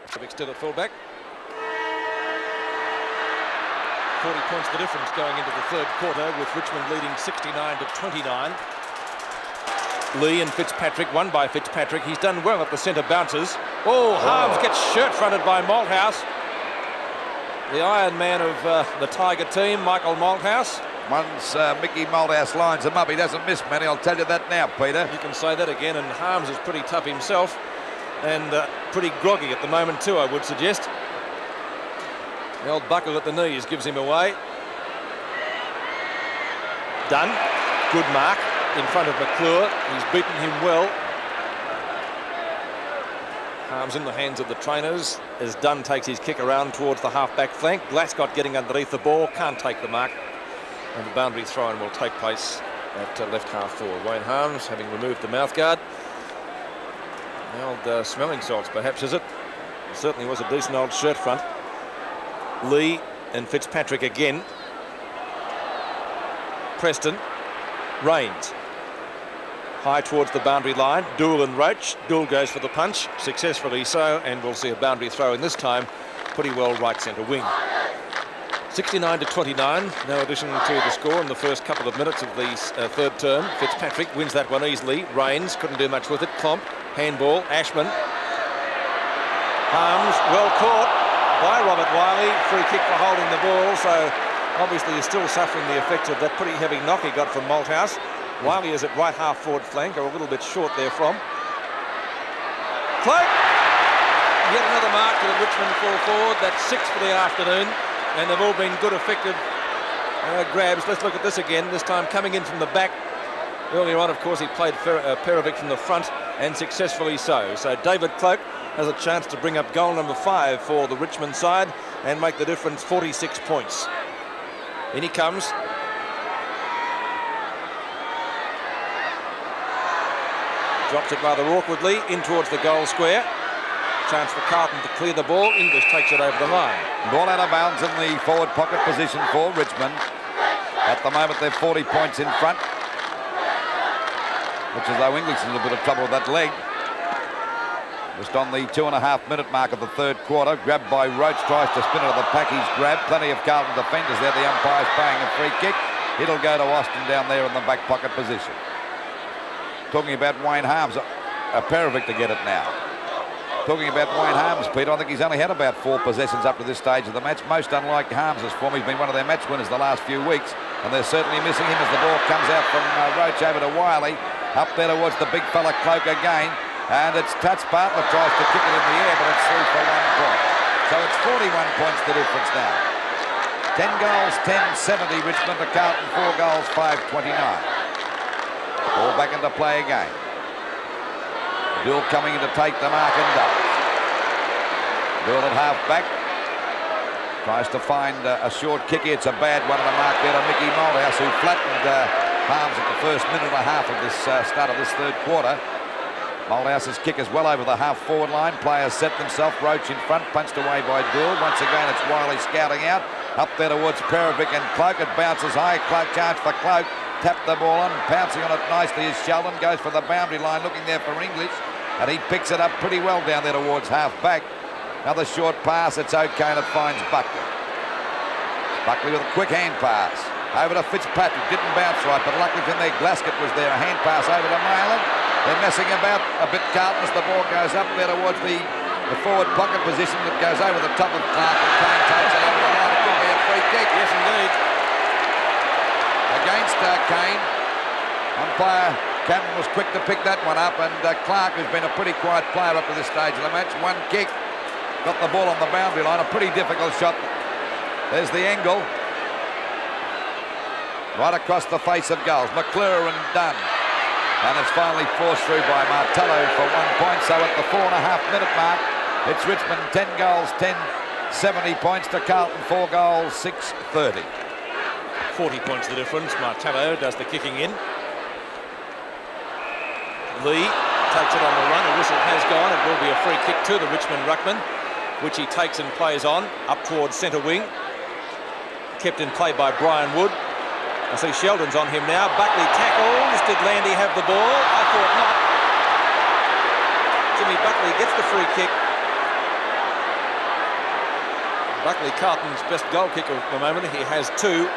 Still at fullback. 40 points the difference going into the third quarter, with Richmond leading 69-29. Lee and Fitzpatrick, won by Fitzpatrick. He's done well at the centre bounces. Oh, Harms gets shirt-fronted by Malthouse. The Iron Man of the Tiger team, Michael Malthouse. Once Mickey Malthouse lines him up, he doesn't miss many. I'll tell you that now, Peter. You can say that again, and Harms is pretty tough himself, and pretty groggy at the moment too, I would suggest. The old buckle at the knees gives him away. Dunn, good mark in front of MACLURE. He's beaten him well. Harms in the hands of the trainers as Dunn takes his kick around towards the half-back flank. Glascott getting underneath the ball, can't take the mark. And the boundary throw-in will take place at left half forward. Wayne Harms having removed the mouthguard. The old smelling salts, perhaps, is it? It certainly was a decent old shirt front. Lee and Fitzpatrick again. Preston. Rains. High towards the boundary line. Doull and Roach. Doull goes for the punch, successfully so, and we'll see a boundary throw in this time. Pretty well right centre wing. 69-29. No addition to the score in the first couple of minutes of the third term. Fitzpatrick wins that one easily. Rains couldn't do much with it. Klomp. Handball. Ashman. Harms well caught by Robert Wiley. Free kick for holding the ball, so obviously he's still suffering the effects of that pretty heavy knock he got from Malthouse. Wiley is at right half forward flank, or a little bit short therefrom. CLOKE! Yet another mark to the Richmond full forward. That's 6 for the afternoon, and they've all been good effective grabs. Let's look at this again, this time coming in from the back. Earlier on, of course, he played Perovic from the front, and successfully so. So David CLOKE has a chance to bring up goal number 5 for the Richmond side and make the difference 46 points. In he comes. Drops it rather awkwardly in towards the goal square. Chance for Carlton to clear the ball. English takes it over the line. Ball out of bounds in the forward pocket position for Richmond. At the moment, they're 40 points in front. Looks as though English is in a bit of trouble with that leg. Just on the 2.5-minute mark of the third quarter. Grabbed by Roach, tries to spin it to the pack. He's grabbed. Plenty of Carlton defenders there. The umpire's paying a free kick. It'll go to Austin down there in the back pocket position. Talking about Wayne Harms, Perovic to get it now. Talking about Wayne Harms, Peter, I think he's only had about 4 possessions up to this stage of the match. Most unlike Harms's form. He's been one of their match winners the last few weeks, and they're certainly missing him as the ball comes out from Roach over to Wiley. Up there towards the big fella CLOKE again, and it's touched. Bartlett tries to kick it in the air, but it's through for 1 point. So it's 41 points the difference now. 10 goals, 10-70 Richmond to Carlton, 4 goals, 5-29. Ball back into play again. Doull coming in to take the mark and does. Doull at half back. Tries to find a short kick. It's a bad one, and a mark there to Mickey Malthouse, who flattened Harms at the first minute and a half of this start of this third quarter. Malthouse's kick is well over the half-forward line. Players set themselves. Roach in front, punched away by Doull. Once again, it's Wiley scouting out. Up there towards Perovic and CLOKE. It bounces high. CLOKE charge for CLOKE. Tapped the ball on, pouncing on it nicely is Sheldon. Goes for the boundary line, looking there for English. And he picks it up pretty well down there towards half-back. Another short pass. It's okay, and it finds Buckley. Buckley with a quick hand pass. Over to Fitzpatrick. Didn't bounce right, but luckily from there, Glascott was there. A hand pass over to Mayland. They're messing about a bit, Carlton, as the ball goes up there towards the forward pocket position that goes over the top of Clark, and Kane takes it over the line. It could be a free kick. Yes, indeed. Against Kane. Umpire Cameron was quick to pick that one up, and Clark, who's been a pretty quiet player up to this stage of the match, 1 kick, got the ball on the boundary line. A pretty difficult shot. There's the angle. Right across the face of goals. MACLURE and Dunn. And it's finally forced through by Martello for 1 point. So at the 4.5-minute mark, it's Richmond 10 goals, 10-70 points to Carlton, 4 goals, 6-30. 40 points the difference. Martello does the kicking in. Lee takes it on the run. A whistle has gone. It will be a free kick to the Richmond ruckman, which he takes and plays on up towards centre wing. Kept in play by Brian Wood. I see Sheldon's on him now. Buckley tackles. Did Landy have the ball? I thought not. Jimmy Buckley gets the free kick. Buckley, Carlton's best goal kicker at the moment. He has 2.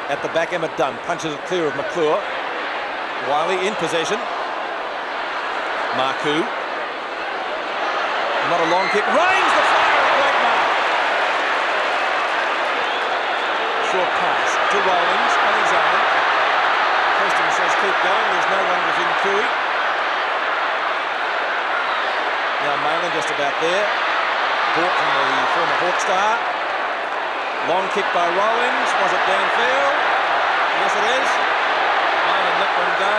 At the back, Emmett Dunn punches it clear of MACLURE. Wiley in possession. Marku. Not a long kick. Rains the fire of a great mark. Short pass to Rollins on his own. Preston says keep going. There's no one within Cooey. Now Malin just about there. Bought from the former Hawk star. Long kick by Rollins. Was it downfield? Yes, it is. Malin let one go.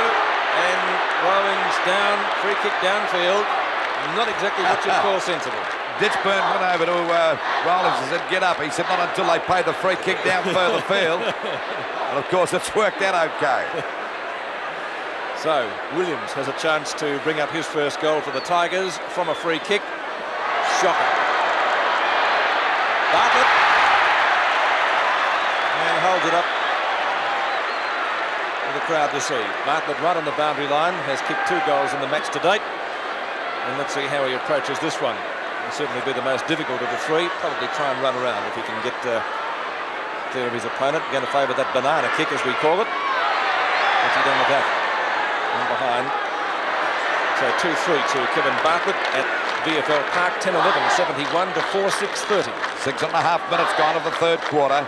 And Rollins down. Free kick downfield. Not exactly what you'd call sensible. Ditchburn went over to Rollins and said, get up. He said, not until they pay the free kick down further field. And, of course, it's worked out okay. So, Williams has a chance to bring up his first goal for the Tigers from a free kick. Shocker. Bartlett. And holds it up for the crowd to see. Bartlett right on the boundary line, has kicked 2 goals in the match to date. And let's see how he approaches this one. It'll certainly be the most difficult of the 3. Probably try and run around if he can get clear of his opponent. Going to favour that banana kick, as we call it. What's he done with that? And behind. So 2-3 to Kevin Bartlett at VFL Park. 10-11, 71 to 4-6-30. 6.5 minutes gone of the third quarter.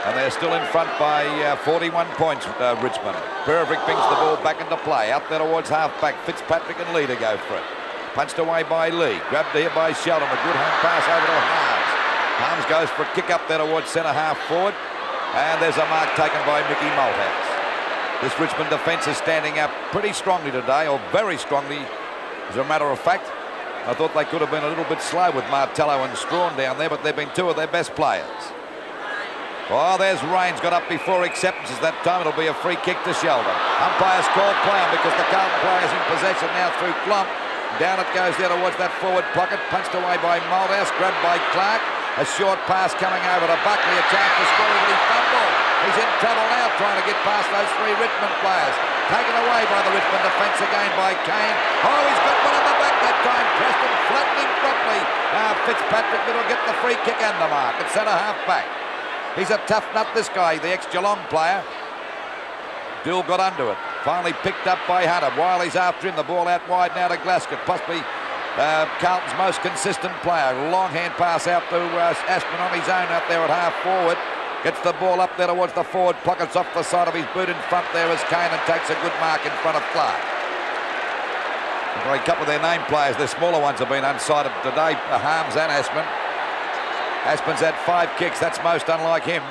And they're still in front by 41 points, Richmond. Perovic brings the ball back into play. Out there towards half-back. Fitzpatrick and Lee to go for it. Punched away by Lee. Grabbed here by Sheldon. A good hand pass over to Harms. Harms goes for a kick up there towards centre-half forward. And there's a mark taken by Mickey Malthouse. This Richmond defence is standing up pretty strongly today, or very strongly, as a matter of fact. I thought they could have been a little bit slow with Martello and Strawn down there, but they've been 2 of their best players. Oh, there's Rains, got up before acceptances that time. It'll be a free kick to Sheldon. Umpire's called play on because the Carlton player's in possession now through Plump. Down it goes there towards that forward pocket. Punched away by Malthouse, grabbed by Clark. A short pass coming over to Buckley. A chance to score, but he fumbled. He's in trouble now trying to get past those 3 Richmond players. Taken away by the Richmond defence again by Kane. Oh, he's got one on the back that time. Preston flattening properly. Now Fitzpatrick will get the free kick and the mark at centre-half back. He's a tough nut, this guy, the ex-Geelong player. Dill got under it. Finally picked up by Hunter. Wiley's after him. The ball out wide now to Glasgow. Possibly Carlton's most consistent player. Long hand pass out to Ashman on his own out there at half forward. Gets the ball up there towards the forward pockets off the side of his boot in front there as Kane and takes a good mark in front of Clark. A couple of their name players, their smaller ones, have been unsighted today. Harms and Ashman. Ashman's had 5 kicks. That's most unlike him.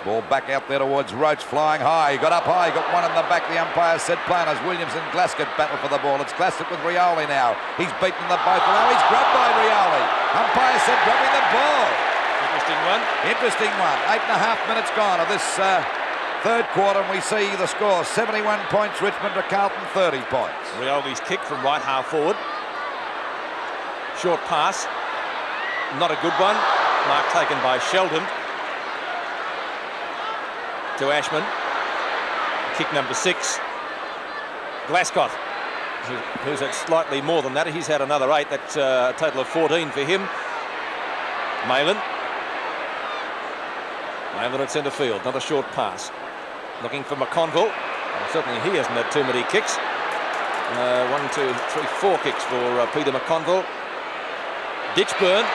Ball back out there towards Roach, flying high. He got up high, he got one in the back. The umpire said plain as Williams and Glasgow battle for the ball. It's Glasgow with Rioli now. He's beaten them both. Now he's grabbed by Rioli. Umpire said grabbing the ball. Interesting one. Interesting one. 8.5 minutes gone of this third quarter, and we see the score. 71 points, Richmond to Carlton 30 points. Rioli's kick from right half forward. Short pass. Not a good one. Mark taken by Sheldon. To Ashman. Kick number 6. Glasgow, who's had slightly more than that. He's had another 8. That's a total of 14 for him. Malin. Malin at centre field. Not a short pass. Looking for McConville. Well, certainly he hasn't had too many kicks. 1, 2, 3, 4 kicks for Peter McConville. Ditchburn.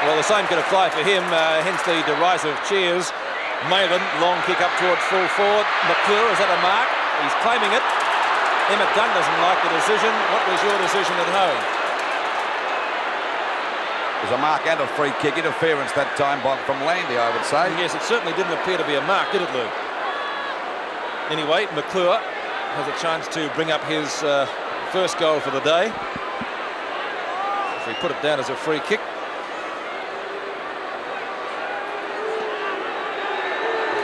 Well, the same could apply for him, hence the derisive cheers. Malin, long kick up towards full forward. MACLURE is at a mark. He's claiming it. Emmett Dunn doesn't like the decision. What was your decision at home? There's a mark and a free kick. Interference that time from Landy, I would say. Yes, it certainly didn't appear to be a mark, did it, Lou? Anyway, MACLURE has a chance to bring up his first goal for the day. If we put it down as a free kick.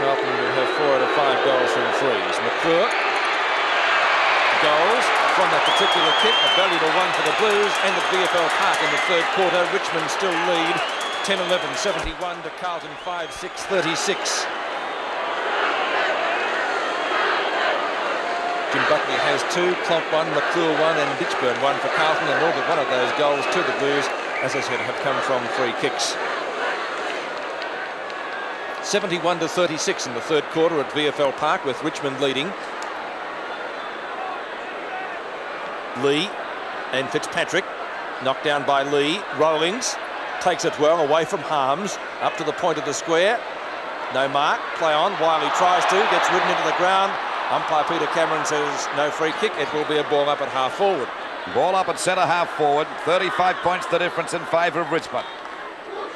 Carlton will have 4 out of 5 goals from threes. MACLURE goals from that particular kick, a valuable one for the Blues, and at VFL Park in the third quarter. Richmond still lead 10-11, 71 to Carlton 5-6, 36. Jim Buckley has 2, CLOKE 1, MACLURE 1, and Ditchburn 1 for Carlton, and all but one of those goals to the Blues as I said, have come from free kicks. 71-36 in the third quarter at VFL Park, with Richmond leading. Lee and Fitzpatrick, knocked down by Lee. Rawlings takes it well away from Harms, up to the point of the square. No mark, play on. Wiley tries to, gets ridden into the ground. Umpire Peter Cameron says no free kick. It will be a ball up at half forward. Ball up at centre half forward. 35 points the difference in favour of Richmond.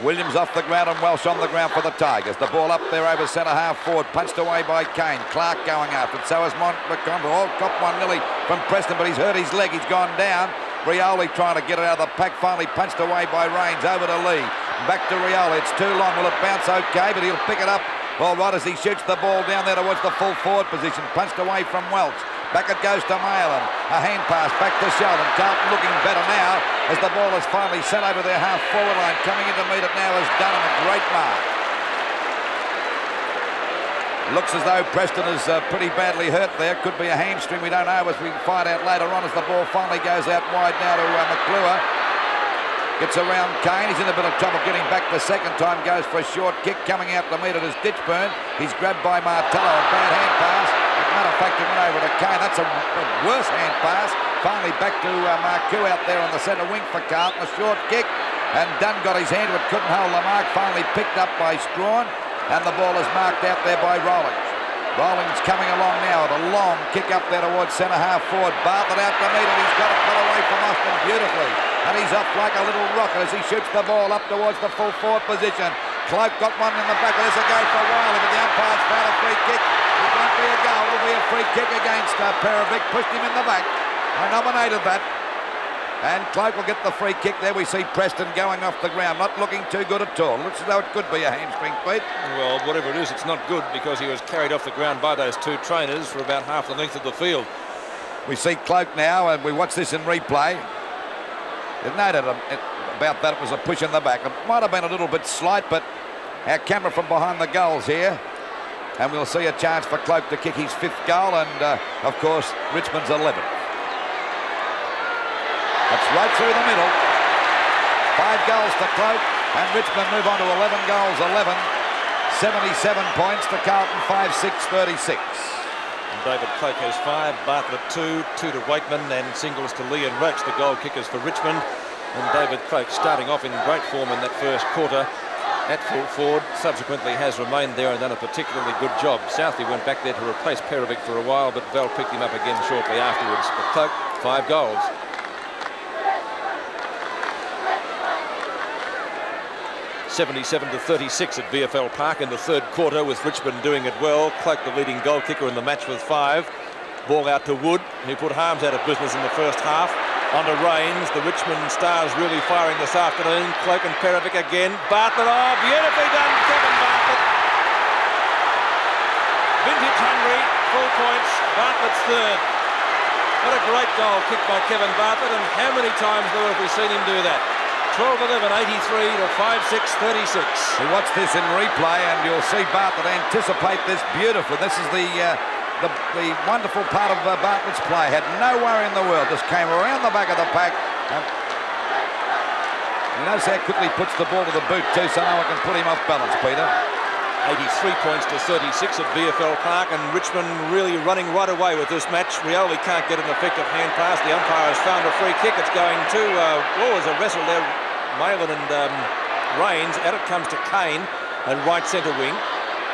Williams off the ground and Welsh on the ground for the Tigers. The ball up there over centre half forward, punched away by Kane. Clark going after it. So is McConville. Oh, copped one nearly from Preston, but he's hurt his leg. He's gone down. Rioli trying to get it out of the pack. Finally punched away by Rains. Over to Lee. Back to Rioli. It's too long. Will it bounce okay? But he'll pick it up all right as he shoots the ball down there towards the full forward position. Punched away from Welch. Back it goes to Maylan. A hand pass back to Sheldon. Carlton looking better now as the ball is finally sent over their half forward line. Coming in to meet it now is Dunham. A great mark. Looks as though Preston is pretty badly hurt there. Could be a hamstring. We don't know as we find out later on as the ball finally goes out wide now to MACLURE. Gets around Kane. He's in a bit of trouble getting back the second time. Goes for a short kick. Coming out to meet it is Ditchburn. He's grabbed by Martello. A bad hand pass. As a matter of fact, it went over to Kane. That's a worse hand pass. Finally back to Marcoux out there on the centre wing for Carlton. A short kick. And Dunn got his hand, but couldn't hold the mark. Finally picked up by Strawn. And the ball is marked out there by Rawlings. Rawlings coming along now. The long kick up there towards centre half forward. Bartlett out to meet it. He's got it put away from Austin beautifully. And he's up like a little rocket as he shoots the ball up towards the full forward position. Cloke got one in the back. There's a go for Wiley, but the umpire's found a free kick. It won't be a goal. It'll be a free kick against Perovic. Pushed him in the back. I nominated that. And Cloke will get the free kick there. We see Preston going off the ground, not looking too good at all. Looks as though it could be a hamstring, Pete. Well, whatever it is, it's not good because he was carried off the ground by those two trainers for about half the length of the field. We see Cloke now, and we watch this in replay. It noted about that it was a push in the back. It might have been a little bit slight, but our camera from behind the goals here. And we'll see a chance for Cloke to kick his 5th goal and, of course, Richmond's 11th. That's right through the middle. 5 goals to Cloke, and Richmond move on to 11 goals, 11. 77 points to Carlton, 5-6-36. David Cloke has 5, Bartlett 2, 2 to Wakeman, and singles to Lee and Roach, the goal kickers for Richmond. And David Cloke starting off in great form in that first quarter at full forward, subsequently has remained there and done a particularly good job. Southey went back there to replace Perovic for a while, but Val picked him up again shortly afterwards. But Cloke, 5 goals. 77-36 at VFL Park in the third quarter, with Richmond doing it well. Cloke, the leading goal kicker in the match, with 5. Ball out to Wood, who put Harms out of business in the first half. On to Rains. The Richmond Stars really firing this afternoon. Cloke and Perovic again. Bartlett, oh, beautifully done, Kevin Bartlett. Vintage hungry, full points. Bartlett's 3rd. What a great goal kicked by Kevin Bartlett, and how many times, Lou, have we seen him do that? 12-11, 83 to 5-6-36. We watch this in replay and you'll see Bartlett anticipate this beautifully. This is the wonderful part of Bartlett's play. Had no worry in the world. Just came around the back of the pack. You notice how quickly he puts the ball to the boot too, so no one can put him off balance, Peter. 83 points to 36 at VFL Park, and Richmond really running right away with this match. Rioli can't get an effective hand pass. The umpire has found a free kick. It's going to, there's a wrestle there. Maylan and Rains. Out it comes to Kane and right centre wing.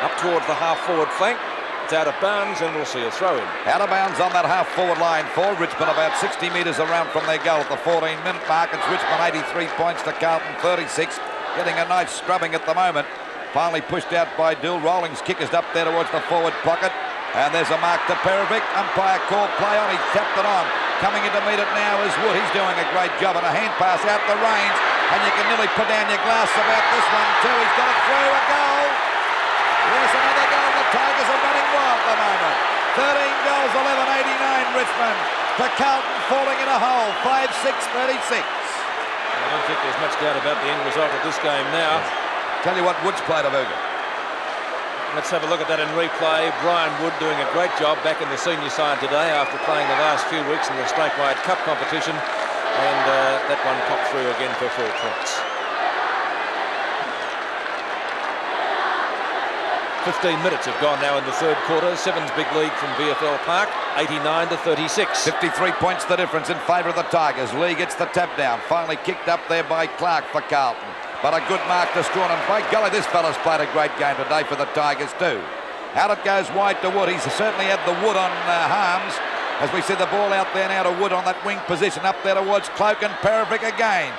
Up towards the half-forward flank. It's out of bounds, and we'll see a throw-in. Out of bounds on that half-forward line for Richmond, about 60 metres around from their goal at the 14-minute mark. It's Richmond 83 points to Carlton 36. Getting a nice scrubbing at the moment. Finally pushed out by Dill. Rawlings kick is up there towards the forward pocket. And there's a mark to Perovic. Umpire called play on. He's tapped it on. Coming in to meet it now is Wood. He's doing a great job. And a hand pass out the Rains. And you can nearly put down your glass about this one too. He's got it through, a goal. There's another goal. The Tigers are running wild at the moment. 13 goals, 11-89 Richmond. To Carlton falling in a hole. 5-6-36. I don't think there's much doubt about the end result of this game now. Tell you what, Wood's played a booger. Let's have a look at that in replay. Brian Wood doing a great job back in the senior side today after playing the last few weeks in the statewide cup competition. And that one popped through again for 4 points. 15 minutes have gone now in the third quarter. Sevens big lead from VFL Park, 89-36. 53 points the difference in favour of the Tigers. Lee gets the tap down. Finally kicked up there by Clark for Carlton. But a good mark to Strawn. And by golly, this fella's played a great game today for the Tigers too. Out it goes wide to Wood. He's certainly had the Wood on Harms. As we see the ball out there now to Wood on that wing position. Up there towards Cloke and Perovic again.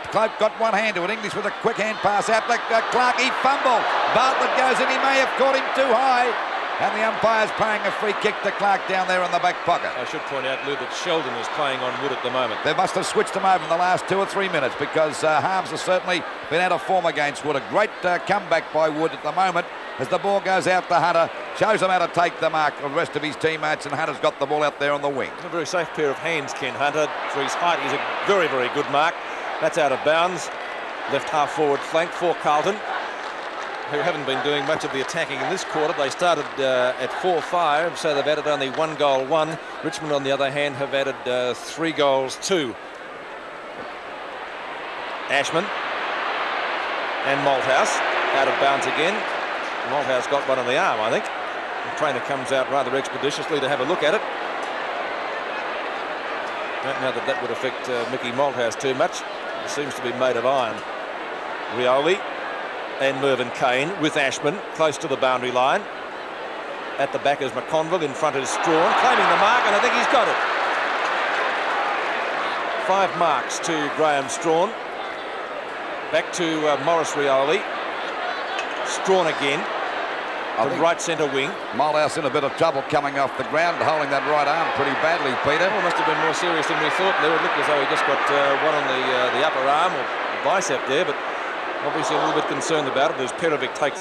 Cloke got one hand to it. English with a quick hand pass out to Clark. He fumbled. Bartlett goes in. He may have caught him too high. And the umpire's paying a free kick to Clark down there in the back pocket. I should point out, Lou, that Sheldon is playing on Wood at the moment. They must have switched him over in the last 2 or 3 minutes because Harms has certainly been out of form against Wood. A great comeback by Wood at the moment as the ball goes out to Hunter. Shows him how to take the mark of the rest of his teammates, and Hunter's got the ball out there on the wing. A very safe pair of hands, Ken Hunter. For his height, he's a very, very good mark. That's out of bounds. Left half forward flank for Carlton, who haven't been doing much of the attacking in this quarter. They started at 4-5, so they've added only 1 goal, 1. Richmond, on the other hand, have added 3 goals, 2. Ashman and Malthouse out of bounds again. Malthouse got one on the arm, I think. The trainer comes out rather expeditiously to have a look at it. Don't know that would affect Mickey Malthouse too much. It seems to be made of iron. Rioli and Mervyn Kane with Ashman close to the boundary line. At the back is McConville, in front is Strawn, claiming the mark, and I think he's got it. 5 marks to Graham Strawn. Back to Morris Rioli. Strawn again, from right centre wing. Malthouse in a bit of trouble coming off the ground, holding that right arm pretty badly, Peter. Well, must have been more serious than we thought. It looked as though he just got one on the upper arm or bicep there, but obviously a little bit concerned about it as Perovic takes